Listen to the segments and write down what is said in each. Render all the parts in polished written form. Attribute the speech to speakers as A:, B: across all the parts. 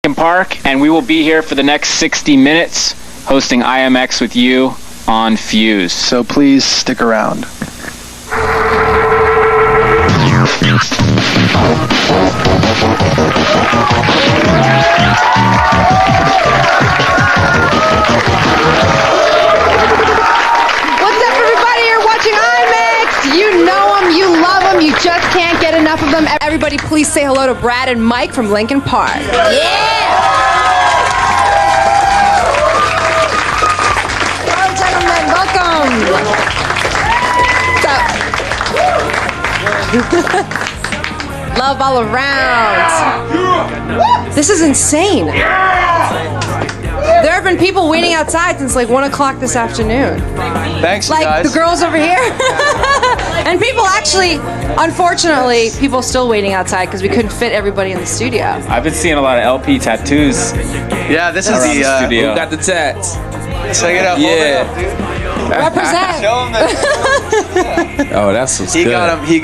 A: Linkin Park, and we will be here for the next 60 minutes hosting IMX with you on Fuse.
B: So please stick around.
C: What's up, everybody? You're watching IMX. You know them, you love them, you just can't get enough of them. Everybody, please say hello to Brad and Mike from Linkin Park. Yeah! Hello, gentlemen. Welcome. What's up? Love all around. This is insane. There have been people waiting outside since like 1 o'clock this afternoon.
B: Thanks,
C: Like
B: guys.
C: the girls over here. And people actually, unfortunately, people still waiting outside because we couldn't fit everybody in the studio.
A: I've been seeing a lot of LP tattoos.
B: Yeah, this is
A: Around the
B: the
A: studio.
D: Who got the tats?
B: check it out.
D: Yeah.
B: Hold it up, dude.
C: Represent.
B: Show him that.
D: Oh, that's what's
B: He
D: good.
B: got him. He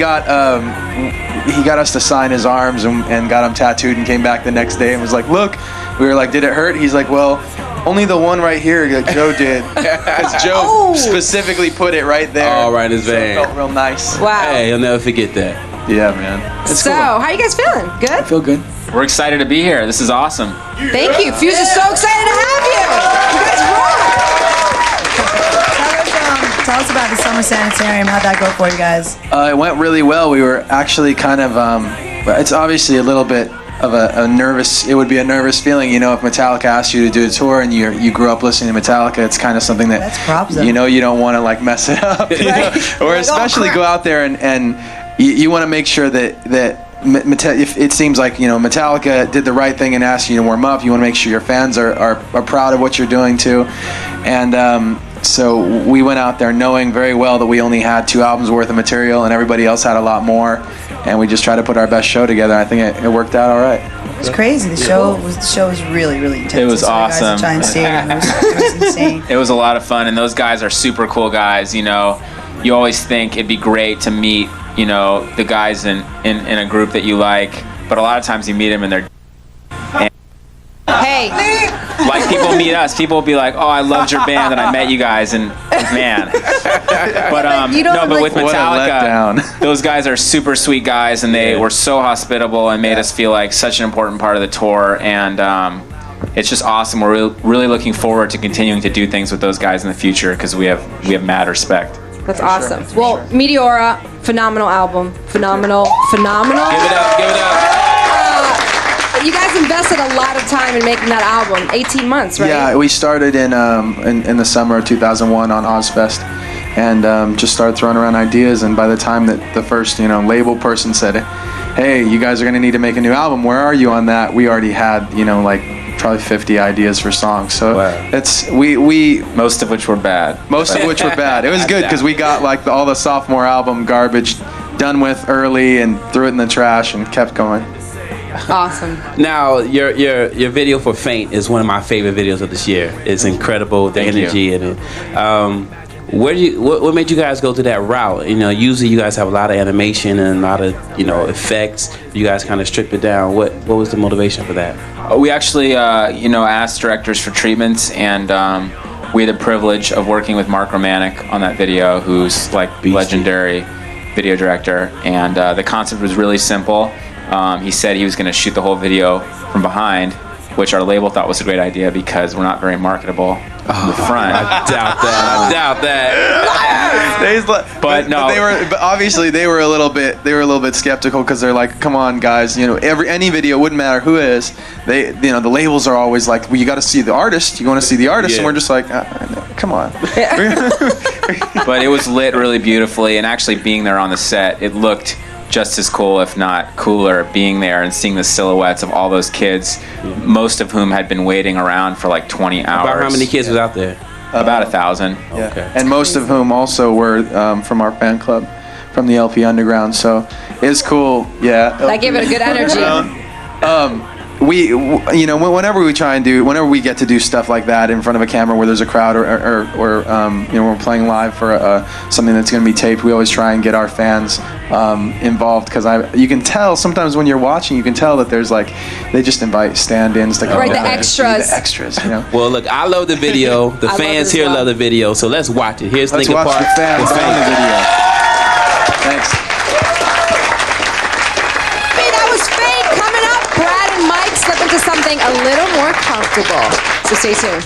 B: got us to sign his arms and got him tattooed and came back the next day and was like, "Look." We were like, "Did it hurt?" He's like, "Well, only the one right here that Joe did." Because Joe specifically put it right there.
D: All right, his
B: So it
D: vein.
B: felt real nice.
C: Wow.
D: Hey, you'll never forget that.
B: Yeah, man. It's
C: So, how you guys feeling? Good?
D: Feel good.
A: We're excited to be here. This is awesome.
C: Thank you. Fuse is so excited to have you. You guys rock.
E: Tell us about the summer sanitarium. How'd that go for you guys?
B: It went really well. We were actually kind of, it's obviously a little bit of a nervous, it would be a nervous feeling, you know, if Metallica asked you to do a tour and you grew up listening to Metallica, it's kind of something that,
E: That's props, though.
B: you know, you don't want to like mess it up, you know? Or
E: Like, oh,
B: especially
E: crap.
B: go out there and you want to make sure that if it seems like, you know, Metallica did the right thing and asked you to warm up, you want to make sure your fans are proud of what you're doing too. And so we went out there knowing very well that we only had 2 albums worth of material and everybody else had a lot more, and we just tried to put our best show together. I think it worked out all right.
E: It was crazy. The show was really, really intense.
A: It was
E: I saw you guys
A: awesome.
E: Try and see it. It was insane.
A: It was a lot of fun, and those guys are super cool guys. You know, you always think it'd be great to meet, you know, the guys in a group that you like, but a lot of times you meet them and they're
C: Hey.
A: like people meet us. People will be like, "Oh, I loved your band, and I met you guys, and man." But
C: You don't
A: no, but with
B: What a
A: Metallica,
B: letdown.
A: those guys are super sweet guys, and they were so hospitable and made us feel like such an important part of the tour. And it's just awesome. We're really looking forward to continuing to do things with those guys in the future because we have mad respect.
C: That's awesome. Well, Meteora, phenomenal album. Phenomenal.
A: Give it up! Give it up!
C: You guys invested a lot of time in making that album. 18 months, right?
B: Yeah, we started in the summer of 2001 on Ozfest, and just started throwing around ideas. And by the time that the first, you know, label person said, "Hey, you guys are gonna need to make a new album. Where are you on that?" We already had, you know, like probably 50 ideas for songs. So
D: Wow.
B: it's we
A: Most of which were bad.
B: most of which were bad. It was good because we got like all the sophomore album garbage done with early and threw it in the trash and kept going.
C: Awesome.
D: Now, your video for Faint is one of my favorite videos of this year. It's incredible, the
A: Thank you.
D: energy in it. What made you guys go to that route? You know, usually you guys have a lot of animation and a lot of, you know, effects. You guys kind of strip it down. What was the motivation for that?
A: We actually, you know, asked directors for treatments, and we had the privilege of working with Mark Romanek on that video, who's like legendary video director. And the concept was really simple. He said he was going to shoot the whole video from behind, which our label thought was a great idea because we're not very marketable in the front.
D: I doubt that.
A: But no.
B: But obviously they were a little bit skeptical because they're like, come on guys, you know, any video, wouldn't matter who it is, they, you know, the labels are always like, well, you got to see the artist, you want to see the artist, and we're just like, come on.
A: But it was lit really beautifully, and actually being there on the set, it looked just as cool, if not cooler, being there and seeing the silhouettes of all those kids, most of whom had been waiting around for like 20 hours.
D: About how many kids was out there?
A: About 1,000.
B: Yeah.
D: Okay.
B: And most of whom also were from our fan club, from the LP Underground. So it's cool. Yeah.
C: That gave it a good energy.
B: whenever we get to do stuff like that in front of a camera where there's a crowd or we're playing live for something that's going to be taped, we always try and get our fans involved, because you can tell sometimes when you're watching, you can tell that there's like, they just invite stand-ins to come
C: Right, the
B: over and
C: extras.
B: see the extras, you know.
D: Well, look, I love the video. The fans here love the video, so let's watch it. Here's
B: Let's
D: Linkin
B: watch
D: Park.
B: the fans on the video. Thanks.
C: Hey, that was fake. Coming up, Brad and Mike step into something a little more comfortable. So stay tuned.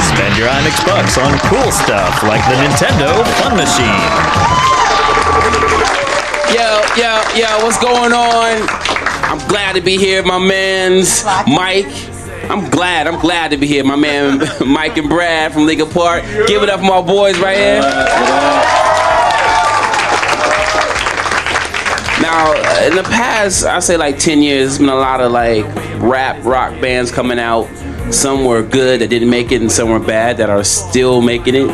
F: Spend your IMX bucks on cool stuff like the Nintendo Fun Machine.
D: Yo, what's going on? I'm glad to be here, my man's Mike. I'm glad to be here, my man Mike and Brad from Linkin Park. Give it up for my boys right here. Now, in the past, I say like 10 years, there's been a lot of like rap rock bands coming out. Some were good that didn't make it, and some were bad that are still making it.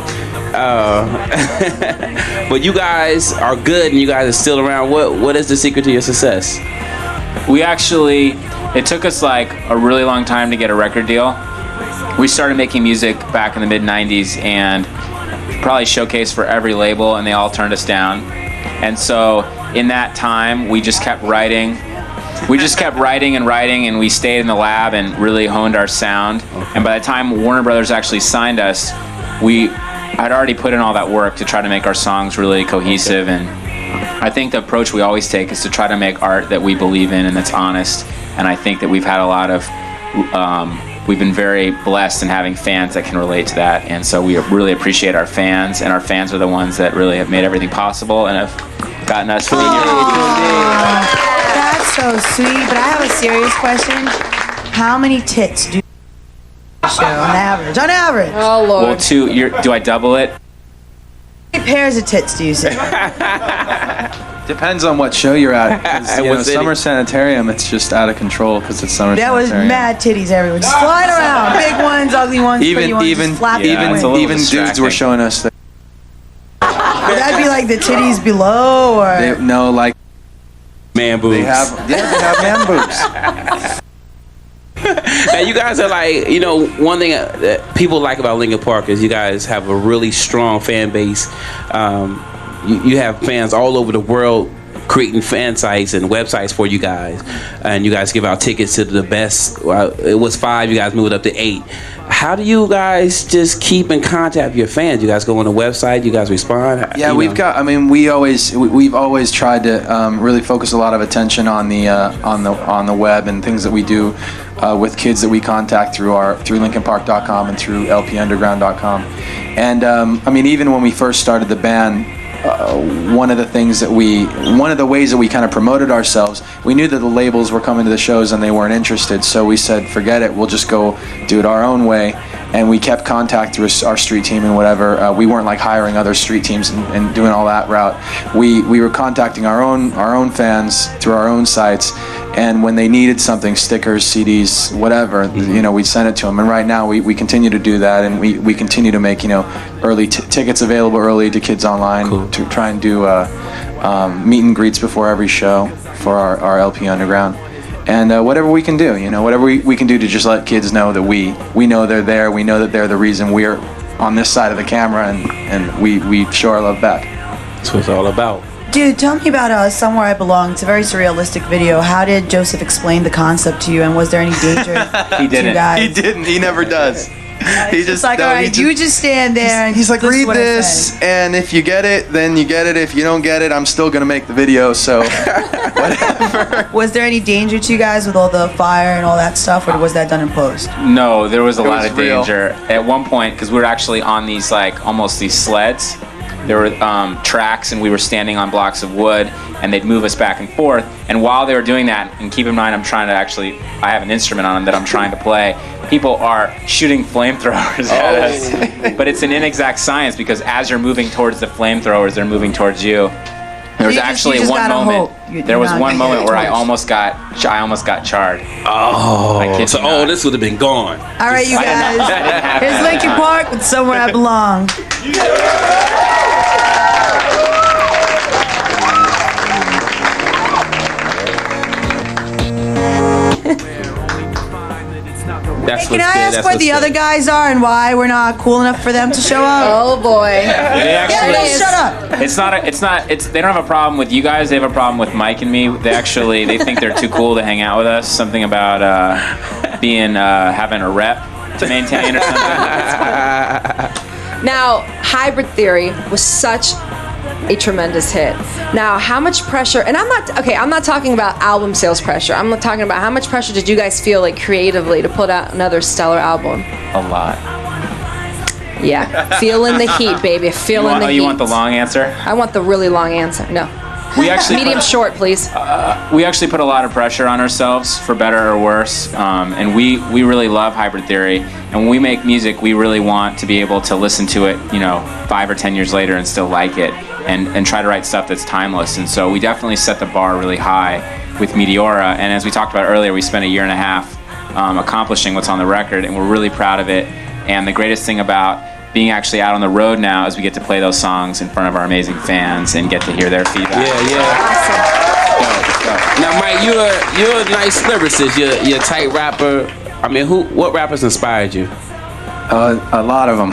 D: But you guys are good, and you guys are still around. What is the secret to your success?
A: It took us like a really long time to get a record deal. We started making music back in the mid-90s and probably showcased for every label, and they all turned us down. And so in that time, we just kept writing. We just kept writing, and we stayed in the lab and really honed our sound. And by the time Warner Brothers actually signed us, I'd already put in all that work to try to make our songs really cohesive. And I think the approach we always take is to try to make art that we believe in and that's honest. And I think that we've had a lot of, we've been very blessed in having fans that can relate to that. And so we really appreciate our fans, and our fans are the ones that really have made everything possible and have gotten us to
E: That's so sweet, but I have a serious question. How many tits do you show on average? On average.
C: Oh, Lord.
A: Well, do I double it?
E: How many pairs of tits do you see?
B: Depends on what show you're at. 'Cause, Summer Sanitarium, it's just out of control because it's Summer
E: That was
B: Sanitarium.
E: mad titties everywhere, just flying around. Big ones, ugly ones, pretty ones, just flapping away.
B: Even dudes were showing us that.
E: Would that be like the titties below, or?
B: Like
D: man boobs.
B: They have man boobs.
D: Now you guys are like, one thing that people like about Linkin Park is you guys have a really strong fan base. You have fans all over the world creating fan sites and websites for you guys, and you guys give out tickets to the best. Well, it was 5, you guys moved up to 8. How do you guys just keep in contact with your fans? You guys go on the website, you guys respond?
B: Yeah, we've always tried to really focus a lot of attention on the web and things that we do with kids that we contact through linkinpark.com and through lpunderground.com. And even when we first started the band, one of the ways that we kind of promoted ourselves, we knew that the labels were coming to the shows and they weren't interested, so we said, forget it, we'll just go do it our own way. And we kept contact through our street team and whatever. We weren't like hiring other street teams and doing all that route. We were contacting our own fans through our own sites, and when they needed something, stickers, CDs, whatever, we'd send it to them. And right now we continue to do that, and we continue to make early tickets available early to kids online to try and do meet and greets before every show for our LP Underground. And whatever we can do, whatever we can do to just let kids know that we know they're there, we know that they're the reason we're on this side of the camera, and we show our love back.
D: That's what it's all about.
E: Dude, tell me about Somewhere I Belong. It's a very surrealistic video. How did Joseph explain the concept to you, and was there any danger
A: He didn't.
E: to you guys?
B: He didn't. He never does.
E: He's just like, all right, you just stand there. And
B: he's like,
E: this is
B: read
E: what I
B: this,
E: said."
B: and if you get it, then you get it. If you don't get it, I'm still gonna make the video. So whatever.
E: Was there any danger to you guys with all the fire and all that stuff, or was that done in post?
A: No, there was a lot of
B: real.
A: danger. At one point, because we were actually on these almost these sleds. There were tracks, and we were standing on blocks of wood, and they'd move us back and forth. And while they were doing that, and keep in mind, I have an instrument on them that I'm trying to play. People are shooting flamethrowers at us. But it's an inexact science, because as you're moving towards the flamethrowers, they're moving towards you. There was
E: You just-
A: actually
E: you just
A: one
E: gotta
A: moment.
E: hope you're
A: There was
E: not
A: one
E: gonna
A: moment
E: get
A: where I
E: torched.
A: almost got charred.
D: Oh,
A: I kid
D: so
A: you not.
D: this would have been gone.
E: All right, you
A: I didn't
E: guys.
A: have
E: Here's
A: that.
E: Linkin Park with Somewhere I Belong.
D: That's
E: Can
D: what's
E: I
D: good.
E: ask
D: That's
E: where
D: what's
E: the other
D: good.
E: guys are and why we're not cool enough for them to show up?
C: Oh boy.
A: They
E: Yeah,
A: actually,
E: no, shut up.
A: they don't have a problem with you guys. They have a problem with Mike and me. They think they're too cool to hang out with us. Something about having a rep to maintain or something.
C: Now, Hybrid Theory was such a tremendous hit. Now, how much pressure, and I'm not talking about album sales pressure. I'm talking about how much pressure did you guys feel like creatively to put out another stellar album?
A: A lot.
C: Yeah, feeling the heat, baby, feeling the heat.
A: You want the long answer?
C: I want the really long answer. No.
A: We actually
C: Medium short, please.
A: We actually put a lot of pressure on ourselves, for better or worse, and we really love Hybrid Theory. And when we make music, we really want to be able to listen to it, 5 or 10 years later and still like it, and try to write stuff that's timeless. And so we definitely set the bar really high with Meteora. And as we talked about earlier, we spent a year and a half accomplishing what's on the record, and we're really proud of it. And the greatest thing about being actually out on the road now is we get to play those songs in front of our amazing fans and get to hear their feedback.
D: Yeah. Now, Mike, you're a nice lyricist. You're a tight rapper. I mean, what rappers inspired you?
B: A lot of them.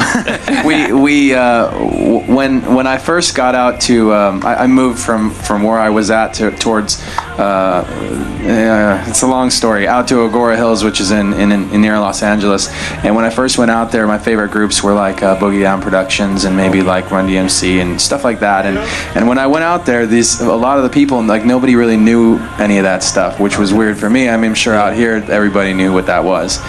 B: When I first got out to, I moved from where I was at towards. It's a long story. Out to Agora Hills, which is in near Los Angeles. And when I first went out there, my favorite groups were like Boogie Down Productions and maybe like Run DMC and stuff like that. And when I went out there, a lot of the people, like, nobody really knew any of that stuff, which was weird for me. I mean, I'm sure out here everybody knew what that was.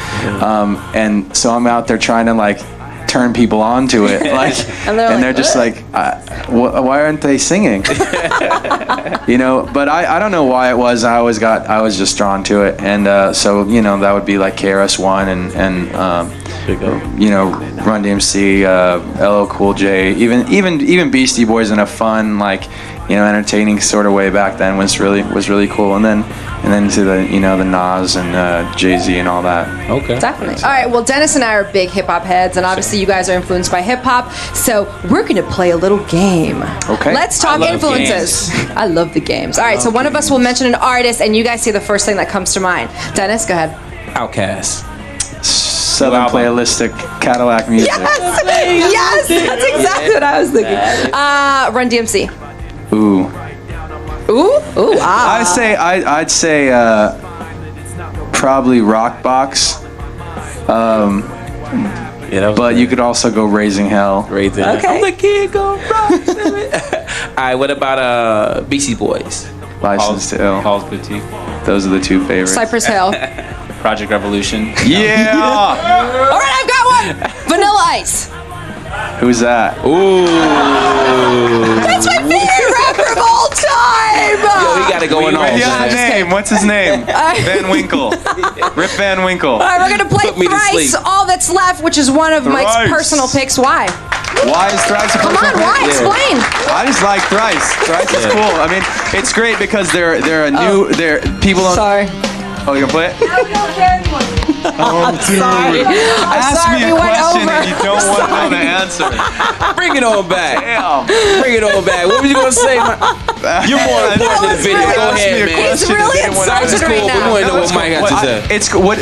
B: And so I'm out there trying to like turn people on to it, like, and they're just like, why aren't they singing? But I don't know why it was. I was just drawn to it, and so that would be like KRS-One and Run DMC, LL Cool J, even Beastie Boys in a fun, like, entertaining sort of way back then was really cool, and then to the the Nas and Jay-Z and all that.
D: Okay.
C: Definitely. All right, well, Dennis and I are big hip-hop heads, and obviously you guys are influenced by hip-hop, so we're going to play a little game.
B: Okay.
C: Let's talk influences. I love the games. All right, so one of us will mention an artist, and you guys say the first thing that comes to mind. Dennis, go ahead.
D: Outkast.
B: Southern playalistic Cadillac music.
C: Yes, that's exactly what I was thinking. Run DMC.
B: Ooh.
C: Ah.
B: I'd say probably Rockbox. But you could also go Raising Hell.
D: Okay. I'm the kid go rock. All right, what about Beastie Boys?
B: License to Ill.
A: Paul's Boutique.
B: Those are the two favorites.
C: Cypress Hill.
A: Project Revolution.
B: Yeah.
C: All right, I've got one. Vanilla Ice.
B: Who's that?
D: Ooh.
C: That's my favorite rapper of all time.
D: Yo, he got it going on.
B: Yeah, name. What's his name? Van Winkle. Rip Van Winkle.
C: All right, we're gonna play
D: Put me to
C: Thrice,
D: sleep.
C: All That's Left, which is one of Mike's
B: Thrice.
C: personal picks. Why?
B: Why is Thrice a
C: Come
B: personal
C: on, why?
B: pick?
C: Explain.
B: I just like Thrice. Thrice is cool. I mean, it's great because they're a new. They're people don't.
C: Sorry.
B: Oh, you gonna play it?
E: Now we don't care anymore.
C: Sorry.
B: Ask me a
C: we went
B: question
C: over.
B: and you don't want to know the answer.
D: Bring it on back.
B: Damn.
D: Bring it on back. What was you gonna say? You're more important than the video. Go ahead, man.
C: He's really
D: Thrice is
C: excited
D: cool,
C: right
D: but we
C: now.
D: want to know what Mike had to say.
B: It's what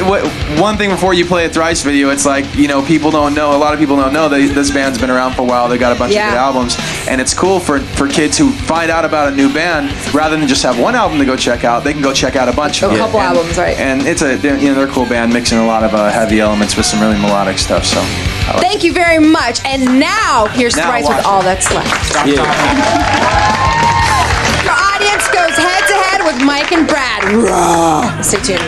B: one thing before you play a Thrice video. It's like people don't know. A lot of people don't know that this band's been around for a while. They got a bunch of good albums, and it's cool for kids who find out about a new band rather than just have one album to go check out. They can go check out a bunch of them.
C: A couple albums, right?
B: And it's they're a cool band mixing a lot of heavy elements with some really melodic stuff. So
C: Thank you very much. And now, here's Thrice with All That's Left.
D: Yeah.
C: Your audience goes head to head with Mike and Brad. Raw. Stay tuned.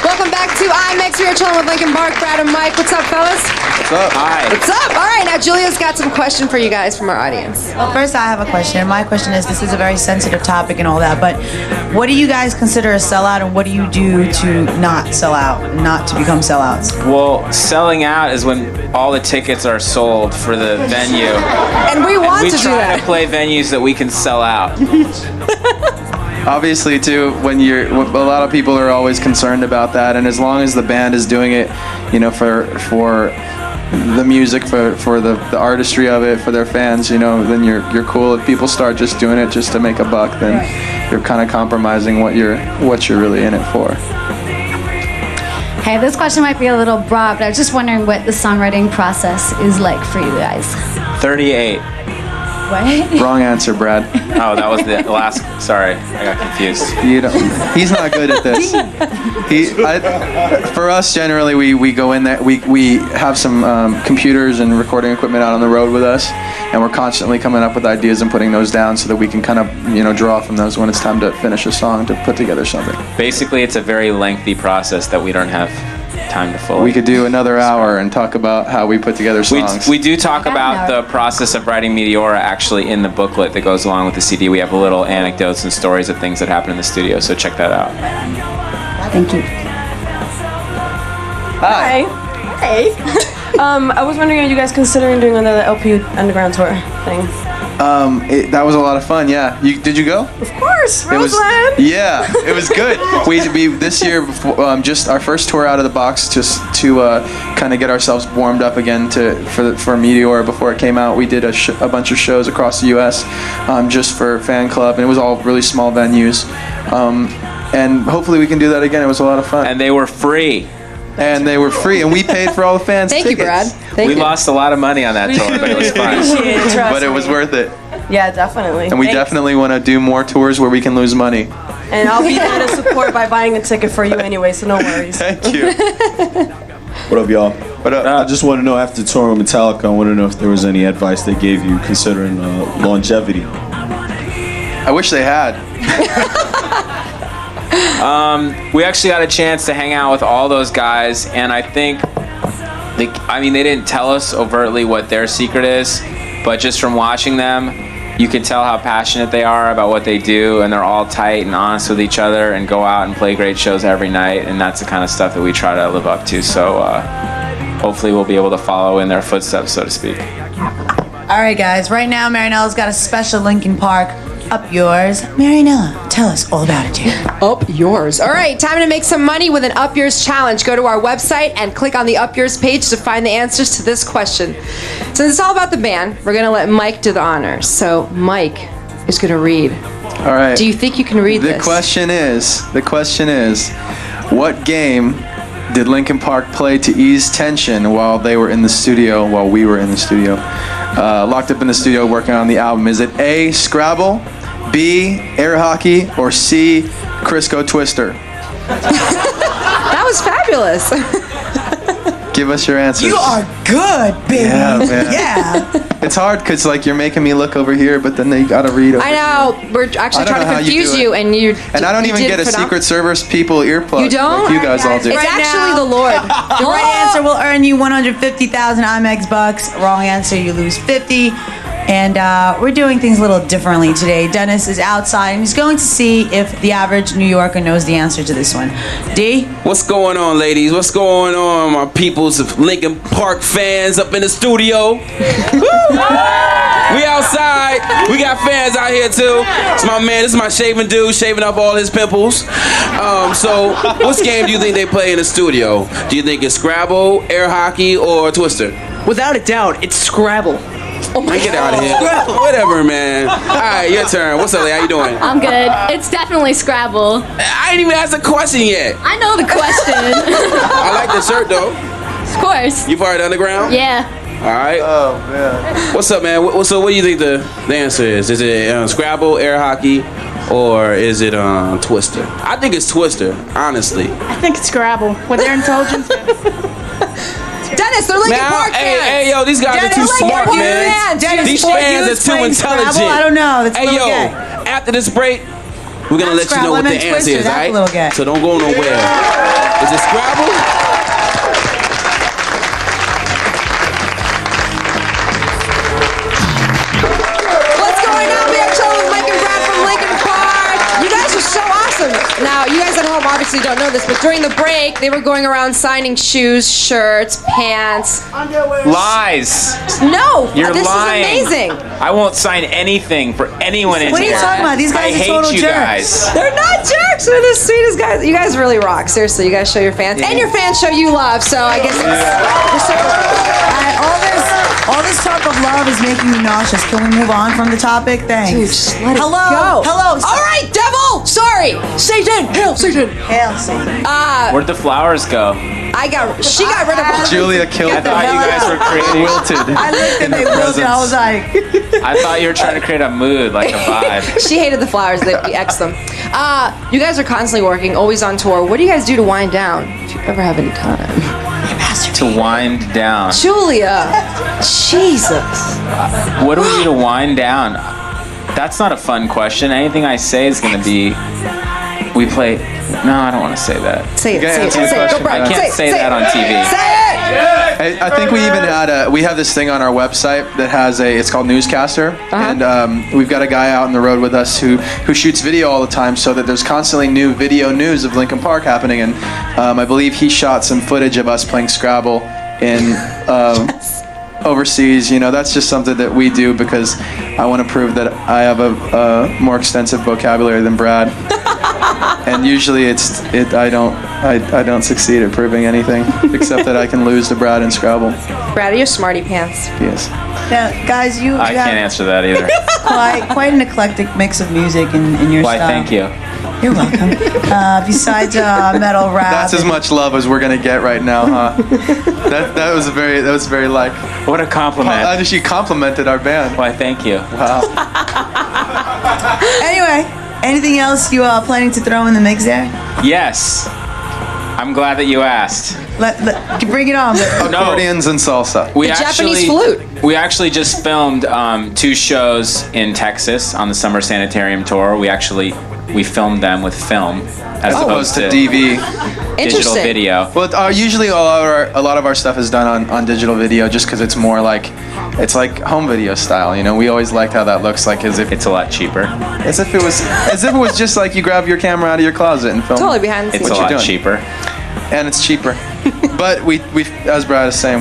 C: Welcome back to IMX. We are chilling with Linkin Park, Brad and Mike. What's up, fellas?
B: What's up?
A: Hi.
C: What's up? All right, now Julia's got some question for you guys from our audience.
E: Well, first I have a question. My question is, this is a very sensitive topic and all that, but what do you guys consider a sellout, and what do you do to not sell out, not to become sellouts?
A: Well, selling out is when all the tickets are sold for the venue.
C: And we want
A: We
C: to do
A: try
C: that.
A: to play venues that we can sell out.
B: Obviously, too, when a lot of people are always concerned about that, and as long as the band is doing it, you know, for the music, for the artistry of it, for their fans, you know, then you're cool. If people start just doing it just to make a buck, then you're kind of compromising what you're really in it for.
G: Hey, this question might be a little broad, but I was just wondering what the songwriting process is like for you guys.
A: 38.
G: What?
B: Wrong answer, Brad.
A: Oh, that was the last. Sorry, I got confused.
B: He's not good at this. For us, generally, we go in there. We have some computers and recording equipment out on the road with us, and we're constantly coming up with ideas and putting those down so that we can kind of draw from those when it's time to finish a song, to put together something.
A: Basically, it's a very lengthy process that we don't have time to fully.
B: We could do another hour and talk about how we put together songs.
A: We do talk about the process of writing Meteora actually in the booklet that goes along with the CD. We have little anecdotes and stories of things that happen in the studio, so check that out.
G: Thank you.
B: Hi.
H: Hey. I was wondering, are you guys considering doing another LP Underground tour thing?
B: That was a lot of fun. Yeah. Did you go?
H: Of course,
B: It was,
H: Roseland.
B: yeah, it was good. We this year, just our first tour out of the box, just to kind of get ourselves warmed up again for Meteor before it came out. We did a bunch of shows across the U.S. Just for fan club, and it was all really small venues. And hopefully we can do that again. It was a lot of fun.
A: And they were free.
B: And they were free, and we paid for all the fans'
C: Thank
B: tickets.
C: you, Brad. Thank
A: We
C: you.
A: lost a lot of money on that tour, but it was fun.
B: But it was worth it.
H: Yeah, definitely.
B: And we definitely want to do more tours where we can lose money.
H: And I'll be there to support by buying a ticket for you anyway, so no worries.
B: Thank you.
I: What up, y'all?
B: What up?
I: I just want to know, after touring with Metallica, I want to know if there was any advice they gave you considering longevity.
B: I wish they had.
A: We actually got a chance to hang out with all those guys, and I think, they didn't tell us overtly what their secret is, but just from watching them, you can tell how passionate they are about what they do, and they're all tight and honest with each other and go out and play great shows every night, and that's the kind of stuff that we try to live up to. So hopefully we'll be able to follow in their footsteps, so to speak.
E: All right, guys. Right now, Marinella's got a special Linkin Park Up Yours. Marinella, tell us all about it, dear.
C: Up yours. All right, time to make some money with an Up Yours challenge. Go to our website and click on the Up Yours page to find the answers to this question. Since it's all about the band, we're going to let Mike do the honors. So Mike is going to read.
B: All right.
C: Do you think you can read
B: The
C: this?
B: question is, what game did Linkin Park play to ease tension while we were in the studio, locked up in the studio working on the album? Is it A, Scrabble, B, air hockey, or C, Crisco Twister?
C: That was fabulous.
B: Give us your answers.
E: You are good, baby.
B: Yeah, man.
E: Yeah.
B: It's hard because you're making me look over here, but then they gotta read over
C: I know. We're actually
B: I don't
C: trying
B: know
C: to
B: how you
C: confuse
B: do it.
C: you, and you.
B: And I don't
C: you
B: even
C: did
B: get a
C: phenomenal.
B: Secret Service people earplug.
C: You don't?
B: Like you guys all do.
C: It's
E: Right
C: actually
E: now-
C: the Lord.
E: The right answer will earn you 150,000 IMX bucks. Wrong answer, you lose 50. And we're doing things a little differently today. Dennis is outside and he's going to see if the average New Yorker knows the answer to this one. D?
D: What's going on, ladies? What's going on, my peoples of Linkin Park fans up in the studio? We outside. We got fans out here too. It's my man. This is my shaving dude, shaving up all his pimples. So, what game do you think they play in the studio? Do you think it's Scrabble, air hockey, or Twister?
J: Without a doubt, it's Scrabble.
D: Oh my Get out of here. Whatever, man. All right, your turn. What's up, lady? How you doing?
G: I'm good. It's definitely Scrabble.
D: I ain't even asked a question yet.
G: I know the question.
D: I like the shirt though.
G: Of course.
D: You part of the underground?
G: Yeah.
D: All right.
B: Oh man.
D: What's up, man? So, what do you think the answer is? Is it Scrabble, air hockey, or is it Twister? I think it's Twister, honestly.
H: I think it's Scrabble. With their intelligence.
C: Dennis, they're Linkin Park fans.
D: Hey, yo, these guys
E: Dennis,
D: are too
E: Linkin
D: smart,
E: Park
D: man.
E: fans. Dennis,
D: These
E: for you,
D: fans
E: it's
D: are too
E: playing
D: intelligent.
E: Scrabble? I don't know. That's a
D: Hey,
E: little
D: yo,
E: gay.
D: after this break, we're gonna
E: Not
D: let you
E: Scrabble,
D: know what
E: I
D: the
E: meant
D: answer
E: Twister.
D: is,
E: That's
D: all
E: a little gay.
D: right? So don't go nowhere. Is it Scrabble?
C: home obviously don't know this, but during the break, they were going around signing shoes, shirts, pants.
A: Lies.
C: No,
A: You're
C: this
A: lying.
C: is amazing.
A: I won't sign anything for anyone in
E: What are
A: here.
E: you talking about? These guys
A: I
E: are
A: hate
E: total
A: you
E: jerks.
A: guys.
C: They're not jerks. They're the sweetest guys. You guys really rock. Seriously, you guys show your fans, and your fans show you love. So I guess it's
E: All this talk of love is making me nauseous. Can we move on from the topic? Thanks.
C: Dude, just let it
E: Hello.
C: go.
E: Hello.
C: All right, devil. Sorry. Satan. Hail Satan.
E: Hail Satan.
A: Where'd the flowers go?
C: She got rid of
B: Julia killed
A: I thought you guys were creating.
B: wilted.
E: I looked and they wilted. I was like,
A: I thought you were trying to create a mood, like a vibe.
C: She hated the flowers. We X'd them. You guys are constantly working, always on tour. What do you guys do to wind down? If you ever have any time.
A: To wind down.
C: Julia. Jesus.
A: What do we do to wind down? That's not a fun question. Anything I say is going to be. We play. No, I don't want to say that.
C: Say it.
B: Okay,
C: Say it.
B: answer the
C: Say it. Go,
B: question.
C: Brian.
A: I can't say that on TV.
C: Say it.
B: I think we even had we have this thing on our website that has it's called Newscaster, and we've got a guy out on the road with us who shoots video all the time, so that there's constantly new video news of Linkin Park happening, and I believe he shot some footage of us playing Scrabble in overseas. You know, that's just something that we do because I want to prove that I have a more extensive vocabulary than Brad. And usually I don't succeed at proving anything except that I can lose to Brad in Scrabble.
C: Brad, are you smarty pants?
B: Yes.
E: now, guys, you
A: I
E: have
A: can't answer that either.
E: quite an eclectic mix of music in your
A: Why,
E: style.
A: thank you.
E: You're welcome. Besides metal, rap.
B: That's as much love as we're gonna get right now, huh? that was very like.
A: What a compliment.
B: She complimented our band.
A: Why, thank you.
B: Wow.
E: Anyway, anything else you are planning to throw in the mix there?
A: Yes. I'm glad that you asked.
E: Bring it on.
B: Accordions and salsa.
A: We
C: The
A: actually,
C: Japanese flute.
A: We actually just filmed 2 shows in Texas on the Summer Sanitarium tour. We filmed them with film as opposed to
B: DV.
A: digital
C: Interesting.
A: video.
B: Well, usually a lot of our stuff is done on digital video, just because it's more like it's like home video style. You know, we always liked how that looks, like as if
A: It's a lot cheaper.
B: as if it was just like you grab your camera out of your closet and film.
C: Totally behind the
A: It's
C: scenes.
A: a
B: What you
A: lot
B: doing?
A: cheaper.
B: And it's cheaper. But we as Brad is saying,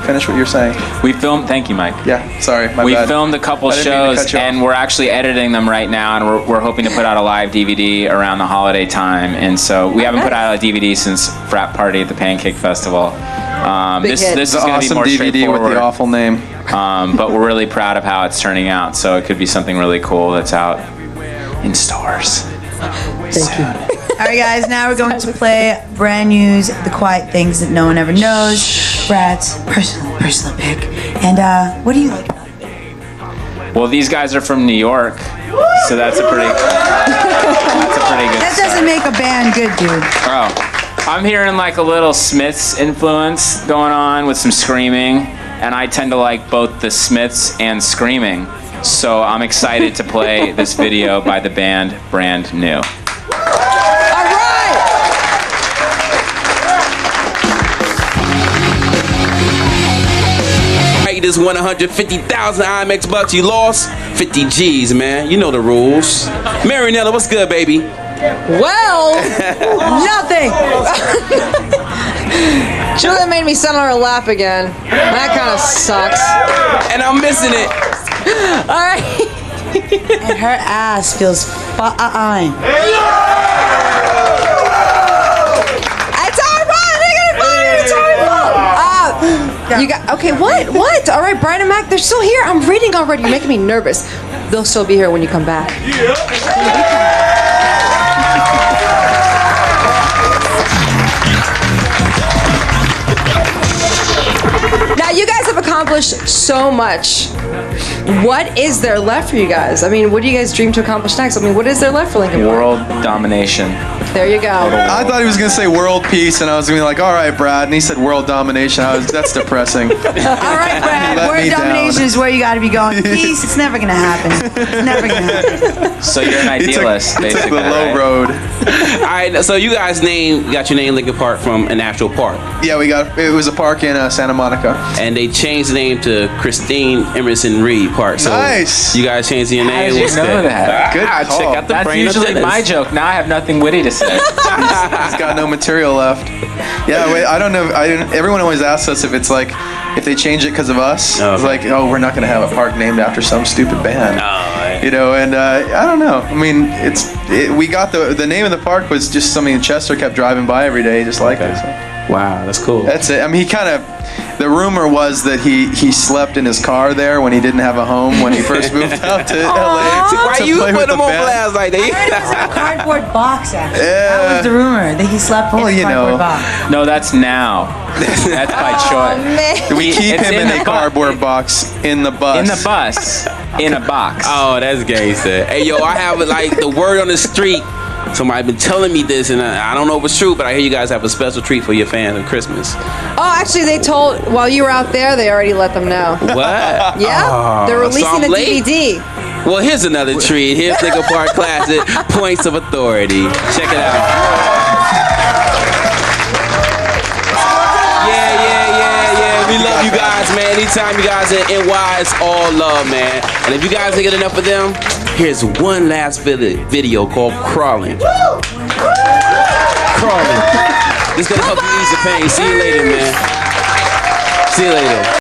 B: finish what you're saying.
A: We filmed. Thank you, Mike.
B: Yeah, sorry, my
A: We
B: bad.
A: filmed a couple
B: I didn't mean to
A: shows,
B: cut you off.
A: and we're actually editing them right now, and we're hoping to put out a live DVD around the holiday time. And so we haven't put out a DVD since Frat Party at the Pancake Festival. This
C: hit.
A: is
B: It's an
A: going to be
B: awesome
A: more
B: DVD with
A: straightforward.
B: the awful name.
A: But we're really proud of how it's turning out. So it could be something really cool that's out in stores.
E: All right, guys. Now we're going to play brand new's "The Quiet Things That No One Ever Knows." Brad's personal pick. And what do you like?
A: Well, these guys are from New York, so that's a pretty good
E: That doesn't make a band good, dude.
A: Oh, I'm hearing like a little Smiths influence going on with some screaming, and I tend to like both the Smiths and screaming. So I'm excited to play this video by the band Brand New.
C: All right.
D: Hey, this 150,000 IMX bucks you lost. 50 G's, man. You know the rules. Marinella, what's good, baby?
C: Well,
E: Nothing.
C: Julia made me send her a lap again. That kind of sucks.
D: And I'm missing it.
C: All right.
E: And her ass feels fine.
C: It's all right. It's all right. You got okay. What? All right, Brian and Mac, they're still here. I'm reading already. You're making me nervous. They'll still be here when you come back. Now you guys have accomplished so much. What is there left for you guys? I mean, what do you guys dream to accomplish next? I mean, what is there left for Linkin Park?
A: World domination.
C: There you go.
B: I thought he was gonna say world peace, and I was gonna be like, all right, Brad, and he said world domination. That's depressing.
E: All right, Brad.
B: Let
E: Word
B: me down.
E: domination is where you got to be going. Peace, it's never gonna happen. It's never gonna happen.
A: So you're an idealist,
B: He took
A: basically.
B: the low
A: right?
B: road.
D: All right, so you guys got your name Linkin Park from an actual park,
B: Yeah, it was a park in Santa Monica.
D: and they changed the name to Christine Emerson Reed Park. So
B: Nice.
D: you guys changed your
A: How
D: name.
A: did you
D: What's
A: know that?
B: Good
D: Ah,
B: call.
D: check out the
A: That's
D: brain of
A: usually
D: Dennis.
A: my joke. Now I have nothing witty to say.
B: He's got no material left. Yeah, wait, I don't know. Everyone always asks us if it's like if they change it because of us.
D: Oh,
B: It's like, oh, we're not gonna have a park named after some stupid band.
D: Oh,
B: You know, and I don't know. I mean, we got the name of the park was just something Chester kept driving by every day, just like it. So.
D: wow, that's cool.
B: That's it. I mean, the rumor was that he slept in his car there when he didn't have a home when he first moved out to LA.
D: Why
B: to
D: you
B: play with
D: put
B: the
D: him on
B: band.
D: blast like
E: I heard it was
D: that?
E: in a cardboard box, actually.
B: Yeah.
E: That was the rumor, that he slept in
B: Well,
E: a
B: you
E: cardboard
B: know.
E: box.
A: No, that's now. That's by choice.
C: Man.
B: We keep
A: It's
B: him in
A: the
B: a
A: bu-
B: cardboard box in the bus.
A: In the bus. In a box.
D: Oh, that's gangster. Hey, yo, I have like the word on the street. Somebody been telling me this, and I don't know if it's true, but I hear you guys have a special treat for your fans on Christmas.
C: Oh, actually, they told while you were out there, they already let them know.
D: What?
C: Yeah, they're
D: so
C: releasing
D: I'm
C: the
D: late?
C: DVD.
D: Well, here's another treat. Here's Linkin Park Classic, Points of Authority. Check it out. Yeah. We love you guys, man. Anytime you guys are in NY, it's all love, man. And if you guys ain't get enough of them, here's one last video called Crawling. Crawling. This is gonna help you ease the pain. See you later, man. See you later.